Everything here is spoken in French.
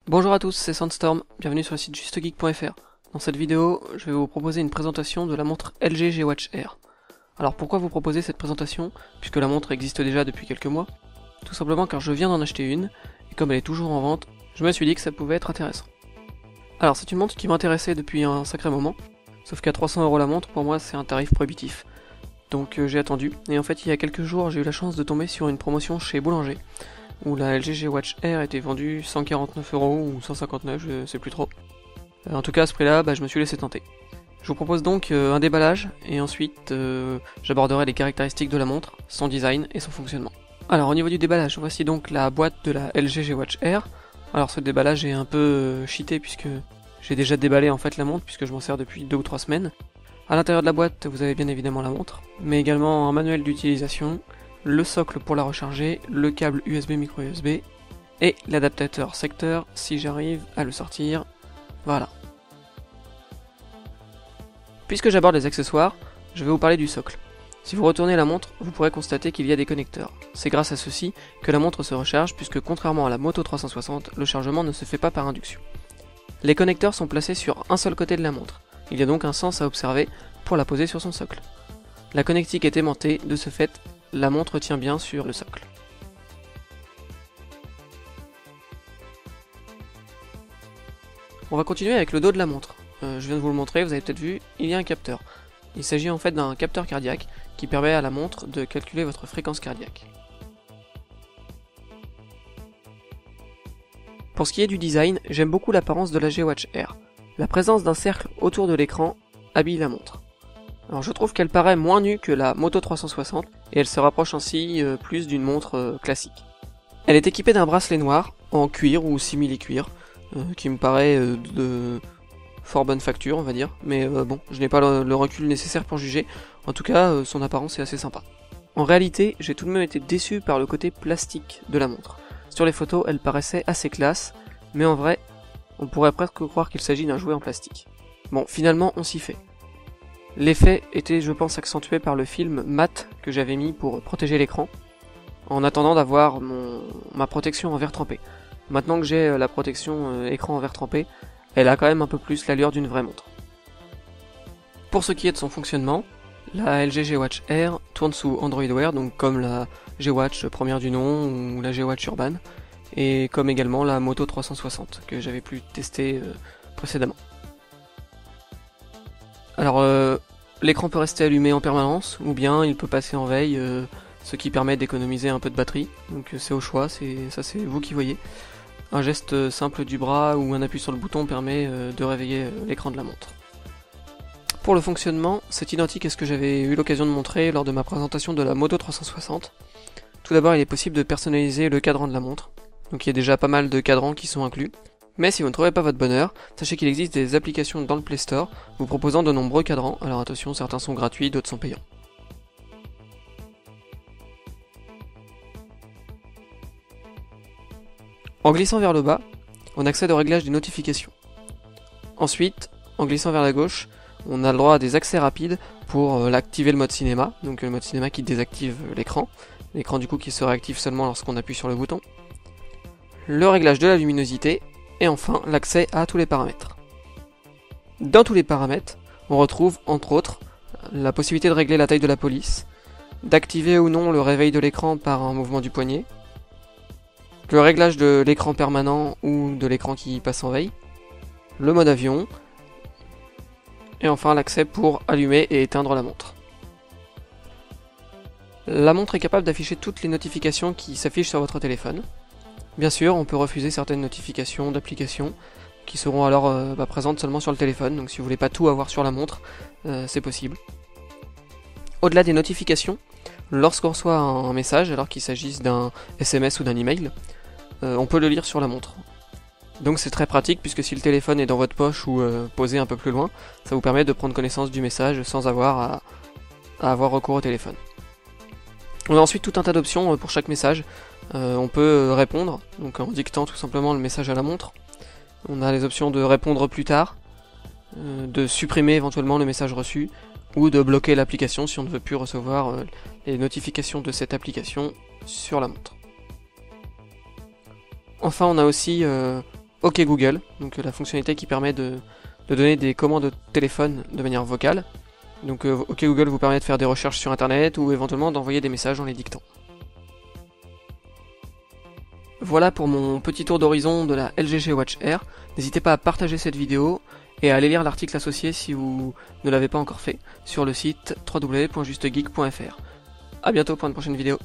Bonjour à tous, c'est Sandstorm, bienvenue sur le site justegeek.fr. Dans cette vidéo, je vais vous proposer une présentation de la montre LG G-Watch Air. Alors pourquoi vous proposer cette présentation, puisque la montre existe déjà depuis quelques mois? Tout simplement car je viens d'en acheter une, et comme elle est toujours en vente, je me suis dit que ça pouvait être intéressant. Alors c'est une montre qui m'intéressait depuis un sacré moment, sauf qu'à 300 € la montre, pour moi c'est un tarif prohibitif. Donc j'ai attendu, et en fait il y a quelques jours j'ai eu la chance de tomber sur une promotion chez Boulanger, où la LG G-Watch Air était vendue 149 € ou 159, je sais plus trop. En tout cas à ce prix-là, je me suis laissé tenter. Je vous propose donc un déballage, et ensuite j'aborderai les caractéristiques de la montre, son design et son fonctionnement. Alors au niveau du déballage, voici donc la boîte de la LG G-Watch Air. Alors ce déballage est un peu cheaté puisque j'ai déjà déballé en fait la montre puisque je m'en sers depuis 2 ou 3 semaines. À l'intérieur de la boîte, vous avez bien évidemment la montre, mais également un manuel d'utilisation, le socle pour la recharger, le câble USB micro USB et l'adaptateur secteur si j'arrive à le sortir. Voilà. Puisque j'aborde les accessoires, je vais vous parler du socle. Si vous retournez la montre, vous pourrez constater qu'il y a des connecteurs. C'est grâce à ceux-ci que la montre se recharge puisque contrairement à la Moto 360, le chargement ne se fait pas par induction. Les connecteurs sont placés sur un seul côté de la montre. Il y a donc un sens à observer pour la poser sur son socle. La connectique est aimantée, de ce fait, la montre tient bien sur le socle. On va continuer avec le dos de la montre. Je viens de vous le montrer, vous avez peut-être vu, il y a un capteur. Il s'agit en fait d'un capteur cardiaque qui permet à la montre de calculer votre fréquence cardiaque. Pour ce qui est du design, j'aime beaucoup l'apparence de la G-Watch Air. La présence d'un cercle autour de l'écran habille la montre. Alors je trouve qu'elle paraît moins nue que la Moto 360 et elle se rapproche ainsi plus d'une montre classique. Elle est équipée d'un bracelet noir en cuir ou simili-cuir qui me paraît de fort bonne facture on va dire, mais bon, je n'ai pas le recul nécessaire pour juger, en tout cas son apparence est assez sympa. En réalité, j'ai tout de même été déçu par le côté plastique de la montre. Sur les photos, elle paraissait assez classe, mais en vrai, on pourrait presque croire qu'il s'agit d'un jouet en plastique. Bon, finalement, on s'y fait. L'effet était, je pense, accentué par le film mat que j'avais mis pour protéger l'écran, en attendant d'avoir ma protection en verre trempé. Maintenant que j'ai la protection écran en verre trempé, elle a quand même un peu plus l'allure d'une vraie montre. Pour ce qui est de son fonctionnement, la LG G-Watch Air tourne sous Android Wear, donc comme la G-Watch première du nom ou la G-Watch Urban, et comme également la Moto 360 que j'avais pu tester précédemment. Alors l'écran peut rester allumé en permanence ou bien il peut passer en veille, ce qui permet d'économiser un peu de batterie, donc c'est au choix, ça c'est vous qui voyez. Un geste simple du bras ou un appui sur le bouton permet de réveiller l'écran de la montre. Pour le fonctionnement, c'est identique à ce que j'avais eu l'occasion de montrer lors de ma présentation de la Moto 360. Tout d'abord, il est possible de personnaliser le cadran de la montre, donc il y a déjà pas mal de cadrans qui sont inclus. Mais si vous ne trouvez pas votre bonheur, sachez qu'il existe des applications dans le Play Store vous proposant de nombreux cadrans, alors attention, certains sont gratuits, d'autres sont payants. En glissant vers le bas, on accède au réglage des notifications. Ensuite, en glissant vers la gauche, on a le droit à des accès rapides pour activer le mode cinéma, donc le mode cinéma qui désactive l'écran du coup qui se réactive seulement lorsqu'on appuie sur le bouton, le réglage de la luminosité, et enfin l'accès à tous les paramètres. Dans tous les paramètres, on retrouve entre autres la possibilité de régler la taille de la police, d'activer ou non le réveil de l'écran par un mouvement du poignet, le réglage de l'écran permanent ou de l'écran qui passe en veille, le mode avion, et enfin l'accès pour allumer et éteindre la montre. La montre est capable d'afficher toutes les notifications qui s'affichent sur votre téléphone. Bien sûr, on peut refuser certaines notifications d'applications qui seront alors présentes seulement sur le téléphone, donc si vous voulez pas tout avoir sur la montre, c'est possible. Au-delà des notifications, lorsqu'on reçoit un message, alors qu'il s'agisse d'un SMS ou d'un email, on peut le lire sur la montre. Donc c'est très pratique puisque si le téléphone est dans votre poche ou posé un peu plus loin, ça vous permet de prendre connaissance du message sans avoir à avoir recours au téléphone. On a ensuite tout un tas d'options pour chaque message. On peut répondre, donc en dictant tout simplement le message à la montre. On a les options de répondre plus tard, de supprimer éventuellement le message reçu, ou de bloquer l'application si on ne veut plus recevoir les notifications de cette application sur la montre. Enfin, on a aussi OK Google, donc la fonctionnalité qui permet de donner des commandes au téléphone de manière vocale. Donc OK Google vous permet de faire des recherches sur internet ou éventuellement d'envoyer des messages en les dictant. Voilà pour mon petit tour d'horizon de la LG G Watch Air. N'hésitez pas à partager cette vidéo et à aller lire l'article associé si vous ne l'avez pas encore fait sur le site www.justegeek.fr. A bientôt pour une prochaine vidéo.